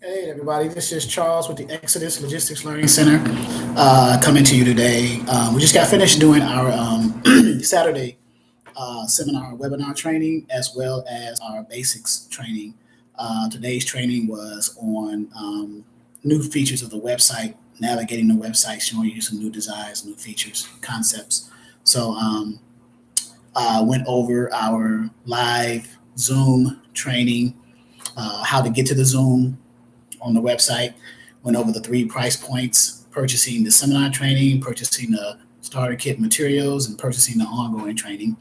Hey everybody, this is Charles with the Exodus Logistics Learning Center coming to you today. We just got finished doing our Saturday seminar webinar training as well as our basics training. Today's training was on new features of the website, navigating the website, showing you some new designs, new features, concepts. So went over our live Zoom training, how to get to the Zoom on the website, went over the three price points, purchasing the seminar training, purchasing the starter kit materials, and purchasing the ongoing training.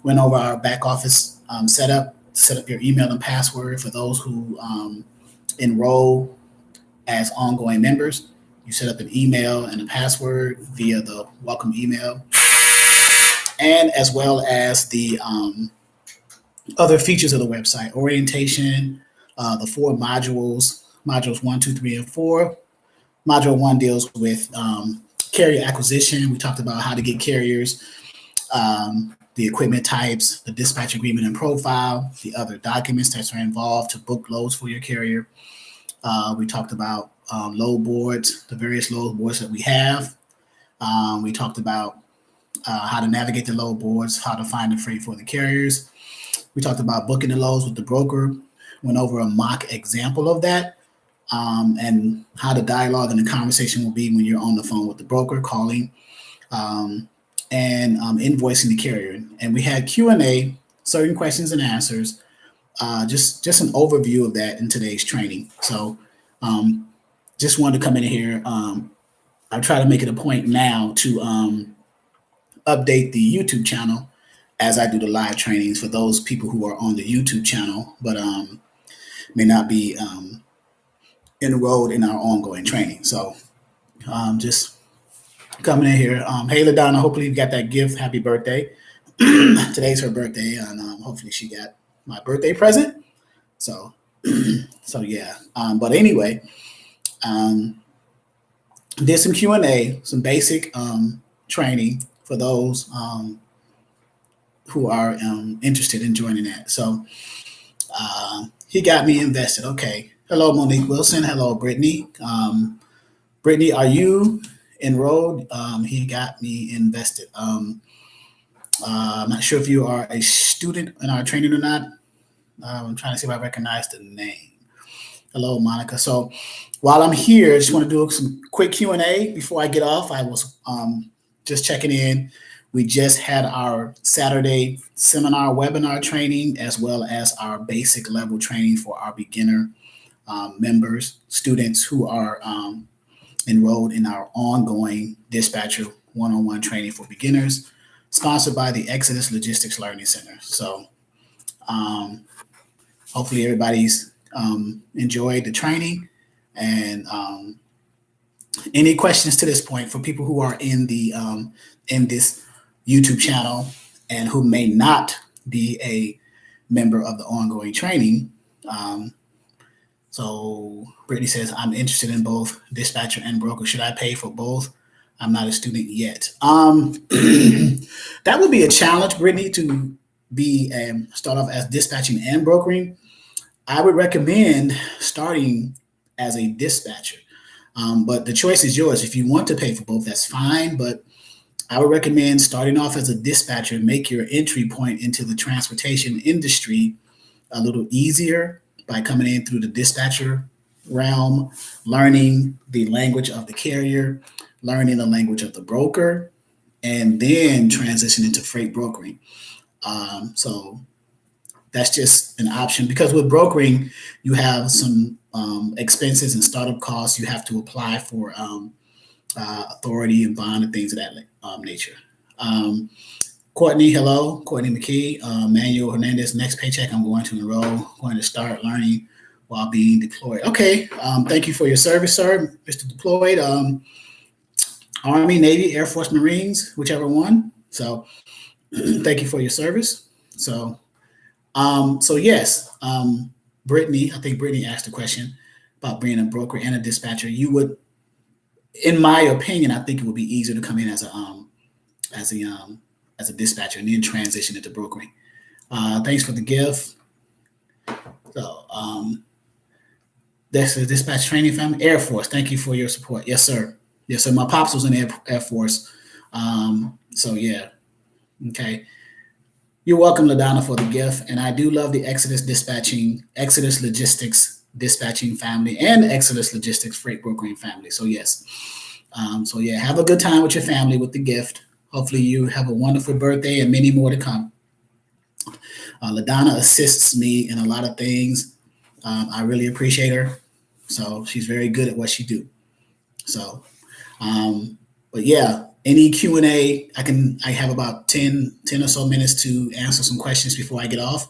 Went over our back office setup, set up your email and password for those who enroll as ongoing members. You set up an email and a password via the welcome email, and as well as the other features of the website, orientation, the four modules 1, 2, 3, and 4. Module 1 deals with carrier acquisition. We talked about how to get carriers, the equipment types, the dispatch agreement and profile, the other documents that are involved to book loads for your carrier. We talked about load boards, the various load boards that we have. We talked about how to navigate the load boards, how to find the freight for the carriers. We talked about booking the loads with the broker, went over a mock example of that, and how the dialogue and the conversation will be when you're on the phone with the broker, calling, and invoicing the carrier. And we had Q&A, certain questions and answers, just an overview of that in today's training. So just wanted to come in here. I try to make it a point now to update the YouTube channel as I do the live trainings for those people who are on the YouTube channel, but may not be enrolled in our ongoing training. So just coming in here. Hey, LaDonna, hopefully you got that gift. Happy birthday. Today's her birthday, and hopefully she got my birthday present. So, so yeah. But anyway, did some Q&A, some basic training for those who are interested in joining that. So he got me invested. Okay. Hello, Monique Wilson. Hello, Brittany. Brittany, are you enrolled? He got me invested. I'm not sure if you are a student in our training or not. I'm trying to see if I recognize the name. Hello, Monica. So while I'm here, I just want to do some quick Q&A before I get off. I was just checking in. We just had our Saturday seminar webinar training as well as our basic level training for our beginner members, students who are enrolled in our ongoing dispatcher one-on-one training for beginners, sponsored by the Exodus Logistics Learning Center. So hopefully everybody's enjoyed the training. And any questions to this point for people who are in this YouTube channel and who may not be a member of the ongoing training. So Brittany says, I'm interested in both dispatcher and broker. Should I pay for both? I'm not a student yet. That would be a challenge, Brittany, to be start off as dispatching and brokering. I would recommend starting as a dispatcher. But the choice is yours. If you want to pay for both, that's fine. But I would recommend starting off as a dispatcher, make your entry point into the transportation industry a little easier by coming in through the dispatcher realm, learning the language of the carrier, learning the language of the broker, and then transition into freight brokering. So that's just an option because with brokering, you have some expenses and startup costs. You have to apply for authority and bond and things of that nature. Courtney, hello. Courtney McKee. Manuel Hernandez, next paycheck, I'm going to enroll, going to start learning while being deployed. Okay. Thank you for your service, sir, Mr. Deployed. Army, Navy, Air Force, Marines, whichever one. So thank you for your service. So yes, Brittany, I think Brittany asked a question about being a broker and a dispatcher. You would, in my opinion, I think it would be easier to come in as a dispatcher and then transition into brokering. Thanks for the gift. So That's the dispatch training family. Air Force, thank you for your support. Yes, sir. Yes, sir. My pops was in Air Force. So yeah. Okay. You're welcome, LaDonna, for the gift. And I do love the Exodus Logistics dispatching family and Exodus Logistics freight brokering family. So yes. So yeah, have a good time with your family with the gift. Hopefully you have a wonderful birthday and many more to come. LaDonna assists me in a lot of things. I really appreciate her. So she's very good at what she do. So, but yeah, any Q&A, I have about 10 or so minutes to answer some questions before I get off.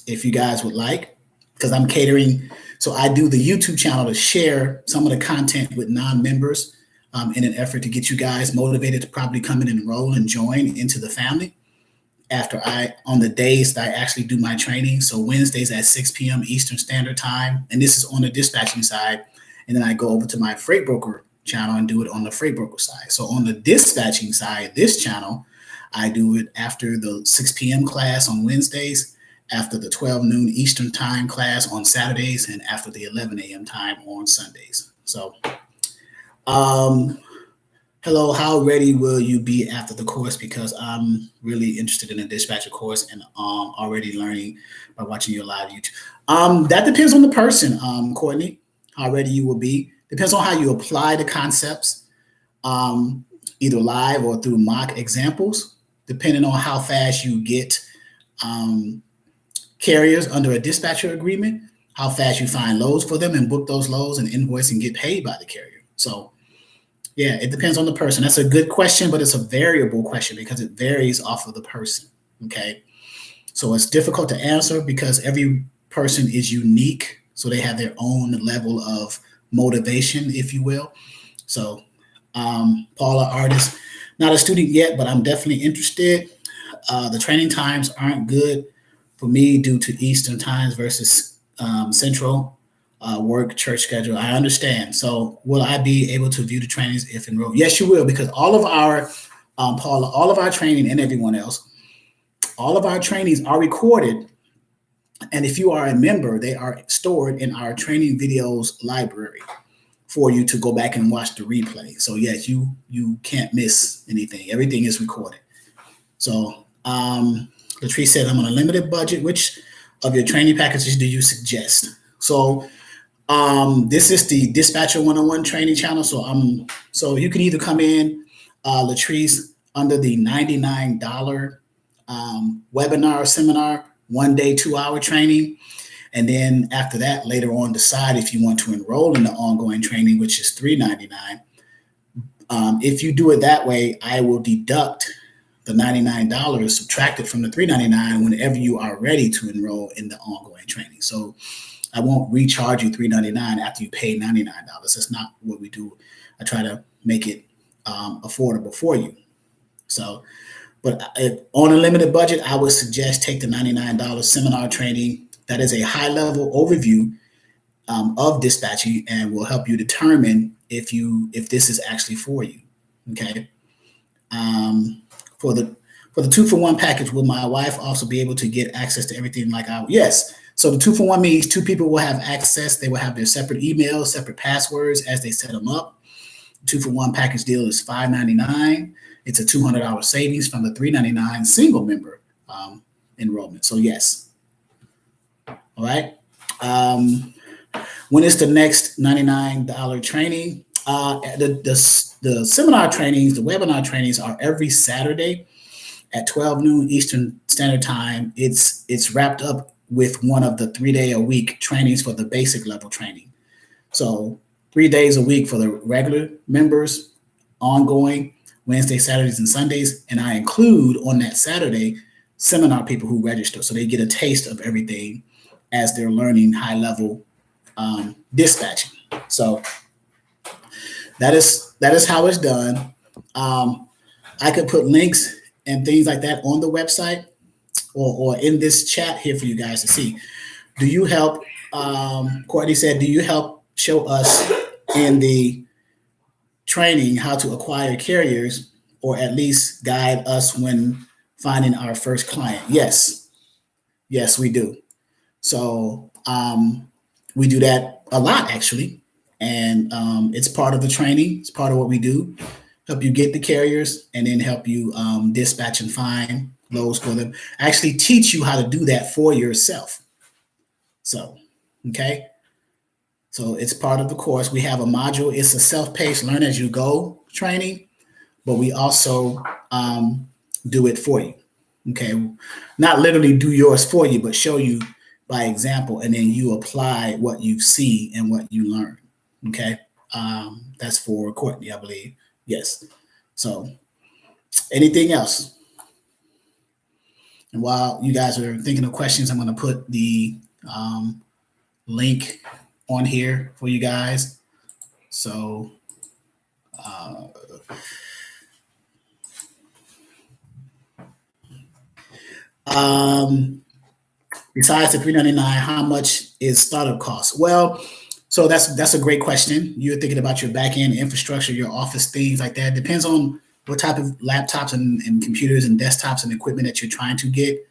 If you guys would like, because I'm catering. So I do the YouTube channel to share some of the content with non-members in an effort to get you guys motivated to probably come and enroll and join into the family on the days that I actually do my training. So Wednesdays at 6 p.m. Eastern Standard Time. And this is on the dispatching side. And then I go over to my freight broker channel and do it on the freight broker side. So on the dispatching side, this channel, I do it after the 6 p.m. class on Wednesdays, after the 12 noon Eastern time class on Saturdays, and after the 11 a.m. time on Sundays. So, hello, how ready will you be after the course? Because I'm really interested in the dispatcher course and already learning by watching your live YouTube. That depends on the person, Courtney, how ready you will be. Depends on how you apply the concepts, either live or through mock examples, depending on how fast you get carriers under a dispatcher agreement, how fast you find loads for them and book those loads and invoice and get paid by the carrier. So yeah, it depends on the person. That's a good question, but it's a variable question because it varies off of the person. Okay. So it's difficult to answer because every person is unique. So they have their own level of motivation, if you will. So Paula, artist, not a student yet, but I'm definitely interested. The training times aren't good for me due to Eastern times versus Central work church schedule. I understand. So will I be able to view the trainings if enrolled? Yes, you will, because all of our, Paula, all of our training and everyone else, all of our trainings are recorded. And if you are a member, they are stored in our training videos library for you to go back and watch the replay. So yes, you can't miss anything. Everything is recorded. So Latrice said, I'm on a limited budget. Which of your training packages do you suggest? So this is the Dispatcher 101 training channel. So you can either come in, Latrice, under the $99 webinar seminar, 1 day, 2 hour training. And then after that, later on, decide if you want to enroll in the ongoing training, which is $399. If you do it that way, I will deduct the $99 subtracted from the $399 whenever you are ready to enroll in the ongoing training. So I won't recharge you $399 after you pay $99. That's not what we do. I try to make it affordable for you. So, but on a limited budget, I would suggest take the $99 seminar training. That is a high-level overview of dispatching and will help you determine if this is actually for you. Okay. For the 2-for-1 package, will my wife also be able to get access to everything like I? Yes. So the 2-for-1 means two people will have access. They will have their separate emails, separate passwords as they set them up. 2-for-1 package deal is $599. It's a $200 savings from the $399 single member enrollment. So yes. All right. When is the next $99 training? The seminar trainings, the webinar trainings are every Saturday at 12 noon Eastern Standard Time. It's wrapped up with one of the 3-day-a-week trainings for the basic level training. So 3 days a week for the regular members, ongoing, Wednesdays, Saturdays, and Sundays. And I include on that Saturday seminar people who register. So they get a taste of everything as they're learning high-level dispatching. So that is how it's done. I could put links and things like that on the website or in this chat here for you guys to see. Do you help? Courtney said, do you help show us in the training how to acquire carriers, or at least guide us when finding our first client? Yes, we do. So We do that a lot, actually. And it's part of the training. It's part of what we do. Help you get the carriers and then help you dispatch and find loads for them. Actually teach you how to do that for yourself. So, okay. So it's part of the course. We have a module. It's a self-paced learn as you go training, but we also do it for you. Okay. Not literally do yours for you, but show you by example, and then you apply what you see and what you learn. Okay. That's for Courtney, I believe. Yes. So anything else? And while you guys are thinking of questions, I'm going to put the link on here for you guys. So besides the $399, how much is startup cost? Well, so that's a great question. You're thinking about your back end infrastructure, your office, things like that. Depends on what type of laptops and computers and desktops and equipment that you're trying to get.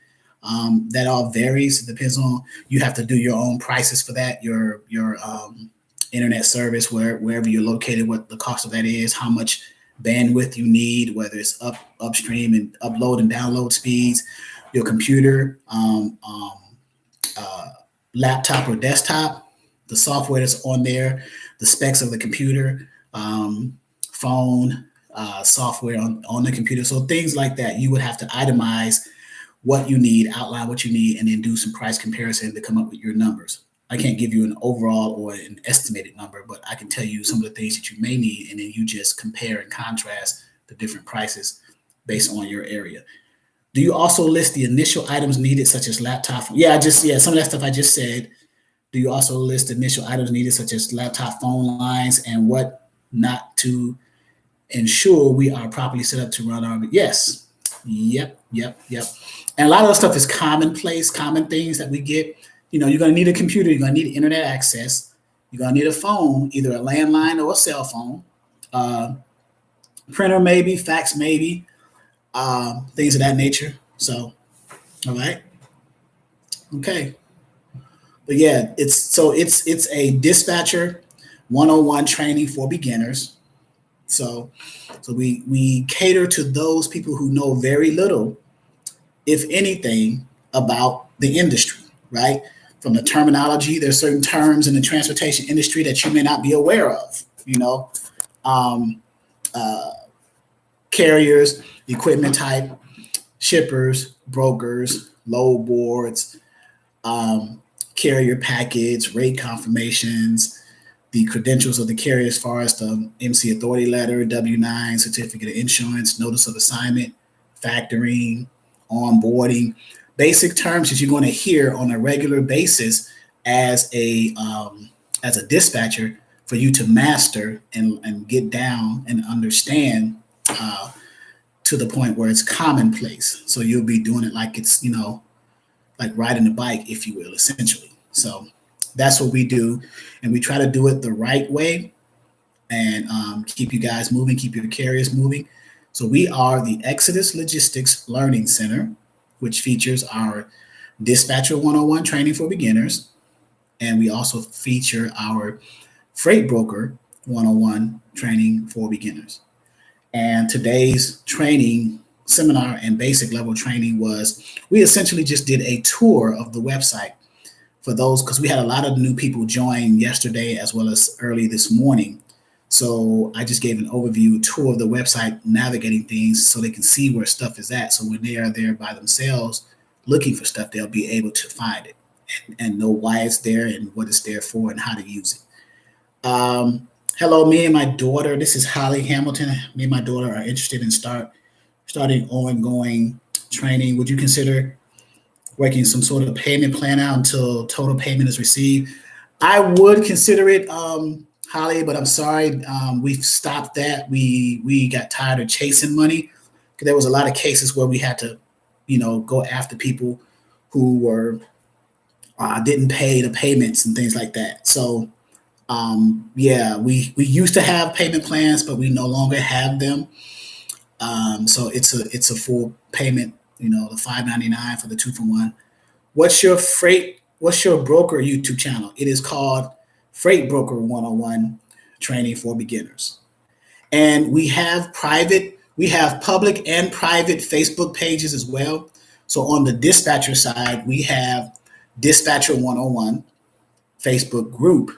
That all varies. It depends on, you have to do your own prices for that, your internet service, wherever you're located, what the cost of that is, how much bandwidth you need, whether it's upstream and upload and download speeds, your computer, laptop or desktop, the software that's on there, the specs of the computer, phone, software on the computer. So things like that, you would have to itemize what you need, outline what you need, and then do some price comparison to come up with your numbers. I can't give you an overall or an estimated number, but I can tell you some of the things that you may need, and then you just compare and contrast the different prices based on your area. Do you also list the initial items needed, such as laptop? Yeah, some of that stuff I just said. Do you also list initial items needed, such as laptop phone lines and what not to ensure we are properly set up to run our? Yes. Yep. And a lot of the stuff is commonplace, common things that we get. You're going to need a computer. You're going to need internet access. You're going to need a phone, either a landline or a cell phone. Printer maybe, fax maybe, things of that nature. So, all right. Okay. But yeah, it's a dispatcher 101 training for beginners. So we cater to those people who know very little, if anything, about the industry, right? From the terminology, there's certain terms in the transportation industry that you may not be aware of, carriers, equipment type, shippers, brokers, load boards, carrier packets, rate confirmations, the credentials of the carrier as far as the MC authority letter, W-9, certificate of insurance, notice of assignment, factoring, onboarding, basic terms that you're going to hear on a regular basis as a dispatcher for you to master and get down and understand to the point where it's commonplace. So you'll be doing it like it's, like riding a bike, if you will, essentially. So that's what we do. And we try to do it the right way and keep you guys moving, keep your carriers moving. So we are the Exodus Logistics Learning Center, which features our Dispatcher 101 training for beginners. And we also feature our Freight Broker 101 training for beginners. And today's training seminar and basic level training we essentially just did a tour of the website for those, because we had a lot of new people join yesterday as well as early this morning. So I just gave an overview tour of the website, navigating things so they can see where stuff is at. So when they are there by themselves looking for stuff, they'll be able to find it and know why it's there and what it's there for and how to use it. Hello, me and my daughter. This is Holly Hamilton. Me and my daughter are interested in starting ongoing training. Would you consider working some sort of payment plan out until total payment is received? I would consider it, Holly, but I'm sorry. We've stopped that. We got tired of chasing money, because there was a lot of cases where we had to, go after people who were didn't pay the payments and things like that. So we used to have payment plans, but we no longer have them. So it's a full payment, the $5.99 for the 2-for-1. What's your freight what's your broker YouTube channel? It is called Freight Broker 101 Training for Beginners. And we have public and private Facebook pages as well. So on the dispatcher side, we have Dispatcher 101 Facebook group.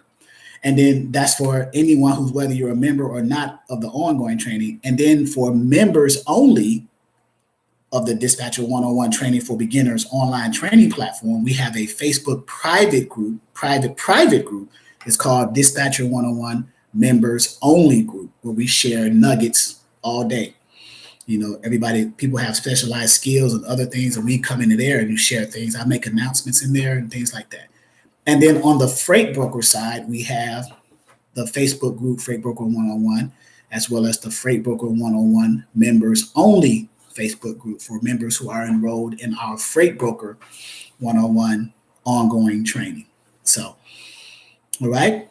And then that's for anyone who's, whether you're a member or not of the ongoing training. And then for members only of the Dispatcher 101 Training for Beginners online training platform, we have a Facebook private group, private group. It's called Dispatcher 101 Members Only Group, where we share nuggets all day. You know, people have specialized skills and other things, and we come into there and you share things. I make announcements in there and things like that. And then on the freight broker side, we have the Facebook group Freight Broker 101, as well as the Freight Broker 101 Members Only Facebook group for members who are enrolled in our Freight Broker 101 ongoing training. So, all right.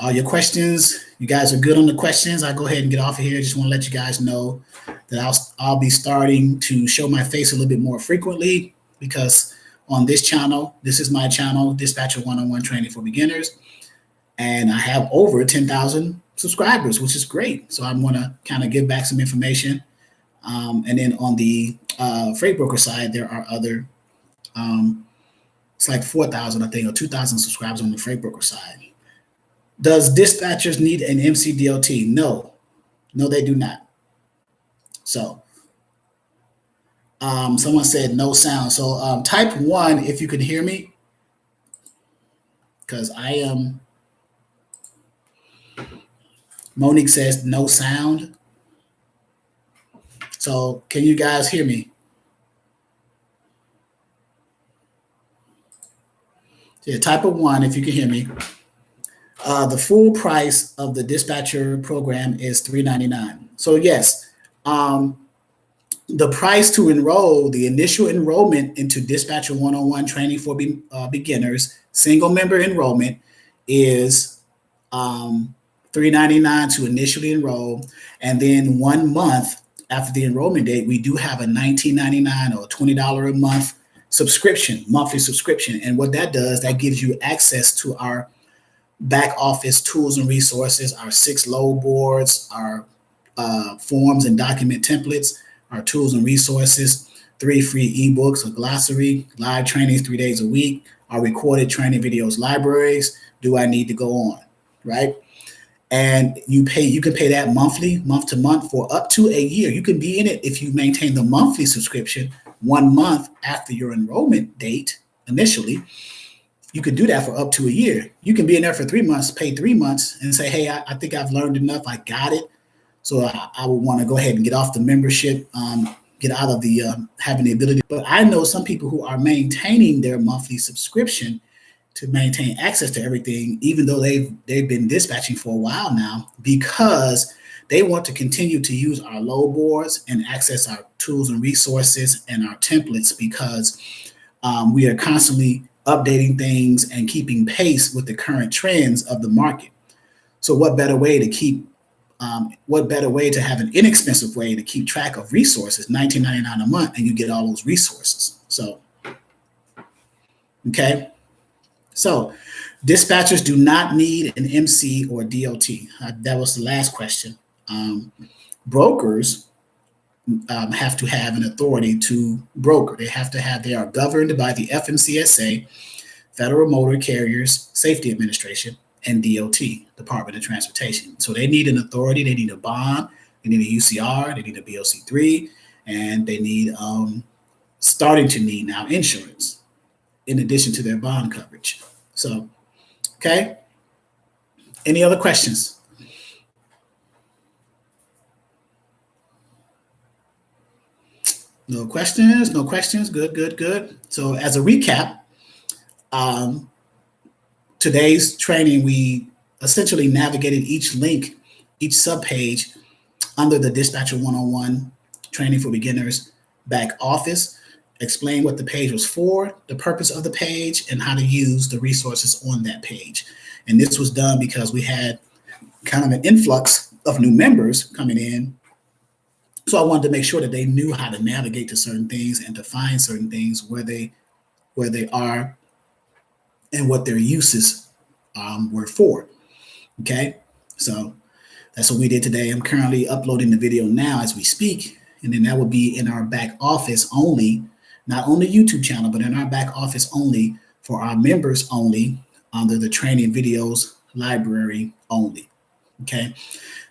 All your questions, you guys are good on the questions. I'll go ahead and get off of here. Just want to let you guys know that I'll be starting to show my face a little bit more frequently, because on this channel, this is my channel, Dispatcher 101 Training for Beginners, and I have over 10,000 subscribers, which is great. So I'm going to kind of give back some information. And then on the freight broker side, there are other, it's like 4,000, I think, or 2,000 subscribers on the freight broker side. Does dispatchers need an MCDOT? No, they do not. So someone said no sound. So type 1 if you can hear me, because I am. Monique says no sound. So can you guys hear me? Yeah, type 1 if you can hear me. The full price of the dispatcher program is $399. So yes, the price to enroll, the initial enrollment into Dispatcher 101 Training for Beginners, single member enrollment is $399 to initially enroll. And then 1 month after the enrollment date, we do have a $19.99 or $20 a month subscription, monthly subscription. And what that does, that gives you access to our back office tools and resources, our 6 load boards, our forms and document templates, our tools and resources, 3 free ebooks, a glossary, live trainings 3 days a week, our recorded training videos libraries. Do I need to go on? Right? And you can pay that monthly, month to month, for up to a year. You can be in it if you maintain the monthly subscription 1 month after your enrollment date initially. You could do that for up to a year. You can be in there for 3 months, pay 3 months, and say, hey, I think I've learned enough. I got it. So I would want to go ahead and get off the membership, get out of the having the ability. But I know some people who are maintaining their monthly subscription to maintain access to everything, even though they've been dispatching for a while now, because they want to continue to use our load boards and access our tools and resources and our templates, because we are constantly updating things and keeping pace with the current trends of the market. So what better way to have an inexpensive way to keep track of resources, $19.99 a month, and you get all those resources. So, okay. So dispatchers do not need an MC or DOT. That was the last question. Brokers have to have an authority to broker. They are governed by the FMCSA, Federal Motor Carriers Safety Administration, and DOT, Department of Transportation. So they need an authority. They need a bond. They need a UCR. They need a BOC3, and they need starting to need now insurance in addition to their bond coverage. So, okay. Any other questions? No questions. No questions. Good. So as a recap, today's training, we essentially navigated each link, each subpage under the Dispatcher 101 Training for Beginners back office, explain what the page was for, the purpose of the page, and how to use the resources on that page. And this was done because we had kind of an influx of new members coming in. So I wanted to make sure that they knew how to navigate to certain things and to find certain things where they where they are, and what their uses were for. Okay, so that's what we did today. I'm currently uploading the video now as we speak, and then that will be in our back office only, not on the YouTube channel, but in our back office only for our members only under the training videos library only. Okay,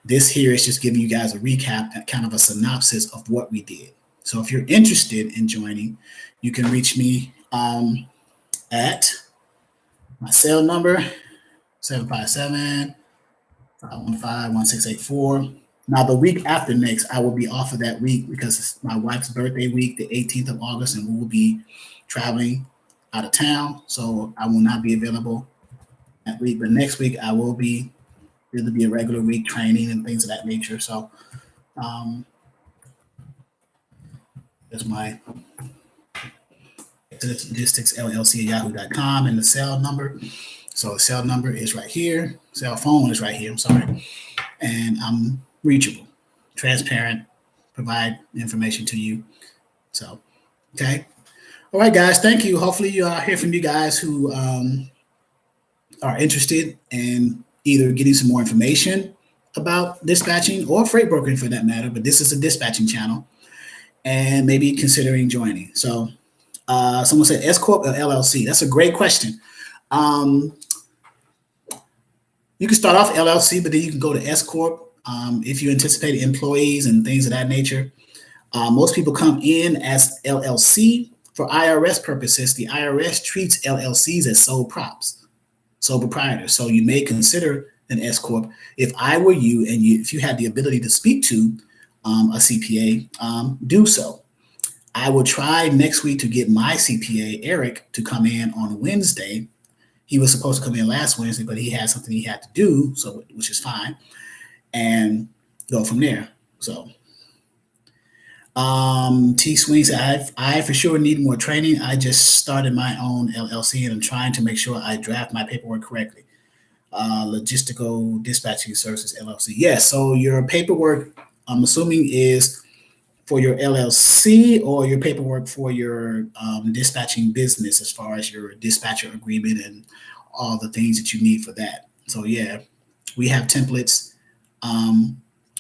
this here is just giving you guys a recap and kind of a synopsis of what we did. So if you're interested in joining, you can reach me at my cell number 757-515-1684. Now, the week after next, I will be off of that week because it's my wife's birthday week, the 18th of August, and we will be traveling out of town. So I will not be available that week. But next week, I will be. It'll be a regular week training and things of that nature. So there's my exoduslogisticsllc at yahoo.com and the cell number. So the cell number is right here. Cell phone is right here. I'm sorry. And I'm reachable, transparent, provide information to you. So, okay. All right, guys. Thank you. Hopefully you hear from you guys who are interested in either getting some more information about dispatching or freight brokering for that matter. But this is a dispatching channel, and maybe considering joining. So someone said Escort Llc. That's a great question. You can start off LLC, but then you can go to Escort if you anticipate employees and things of that nature. Most people come in as LLC for IRS purposes. The IRS treats LLCs as sole props, sole proprietors. So you may consider an S corp. If I were you, and if you had the ability to speak to a CPA, do so. I will try next week to get my CPA, Eric, to come in on Wednesday. He was supposed to come in last Wednesday, but he had something he had to do, so which is fine, and go from there. So, T Swing said, I for sure need more training. I just started my own LLC, and I'm trying to make sure I draft my paperwork correctly. Logistical Dispatching Services LLC. Yes, so your paperwork, I'm assuming, is for your LLC or your paperwork for your dispatching business, as far as your dispatcher agreement and all the things that you need for that. So yeah, we have templates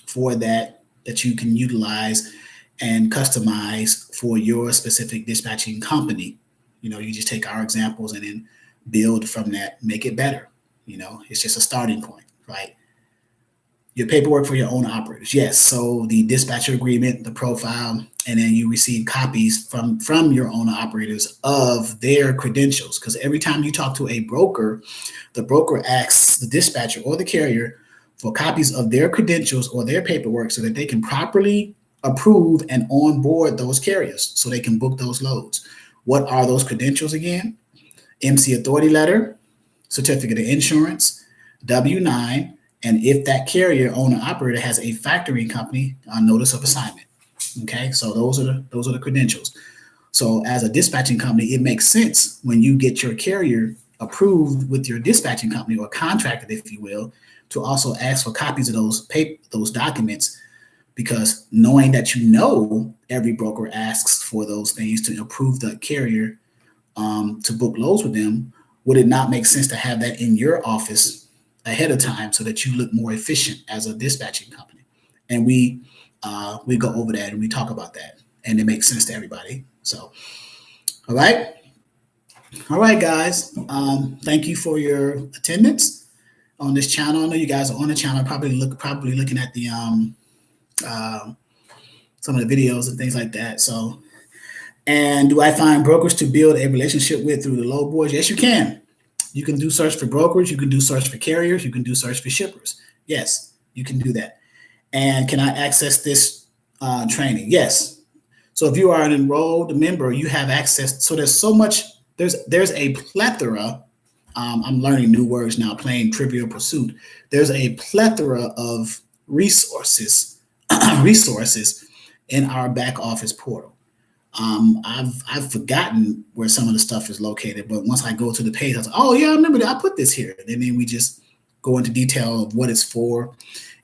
for that you can utilize and customize for your specific dispatching company. You know, you just take our examples and then build from that, make it better. You know, it's just a starting point, right? Your paperwork for your own operators. Yes. So the dispatcher agreement, the profile, and then you receive copies from your owner operators of their credentials. Because every time you talk to a broker, the broker asks the dispatcher or the carrier for copies of their credentials or their paperwork so that they can properly approve and onboard those carriers so they can book those loads. What are those credentials again? MC authority letter, certificate of insurance, W-9, and if that carrier owner operator has a factoring company, a notice of assignment. Okay, so those are the credentials. So as a dispatching company, it makes sense when you get your carrier approved with your dispatching company or contracted, if you will, to also ask for copies of those documents, because knowing that every broker asks for those things to approve the carrier to book loads with them, would it not make sense to have that in your office ahead of time so that you look more efficient as a dispatching company? And we go over that and we talk about that, and it makes sense to everybody. So, all right, guys. Thank you for your attendance on this channel. I know you guys are on the channel, probably looking at the some of the videos and things like that. So, and do I find brokers to build a relationship with through the load boards? Yes, you can. You can do search for brokers. You can do search for carriers. You can do search for shippers. Yes, you can do that. And can I access this training? Yes. So if you are an enrolled member, you have access. So there's so much. There's a plethora. I'm learning new words now, playing Trivial Pursuit. There's a plethora of resources in our back office portal. I've forgotten where some of the stuff is located, but once I go to the page, I was like, oh yeah, I remember that I put this here. And then we just go into detail of what it's for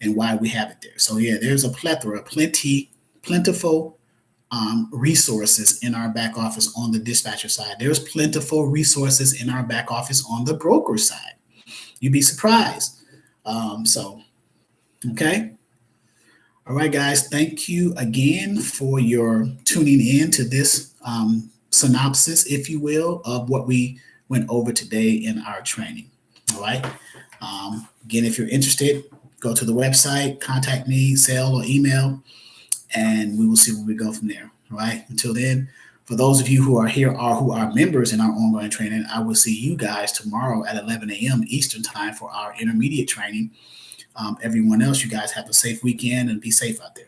and why we have it there. So yeah, there's a plethora, plentiful resources in our back office on the dispatcher side. There's plentiful resources in our back office on the broker side. You'd be surprised. Okay. All right, guys. Thank you again for your tuning in to this synopsis, if you will, of what we went over today in our training. All right. Again, if you're interested, go to the website, contact me, cell or email, and we will see where we go from there. All right. Until then, for those of you who are here or who are members in our ongoing training, I will see you guys tomorrow at 11 a.m. Eastern time for our intermediate training. Everyone else, you guys have a safe weekend and be safe out there.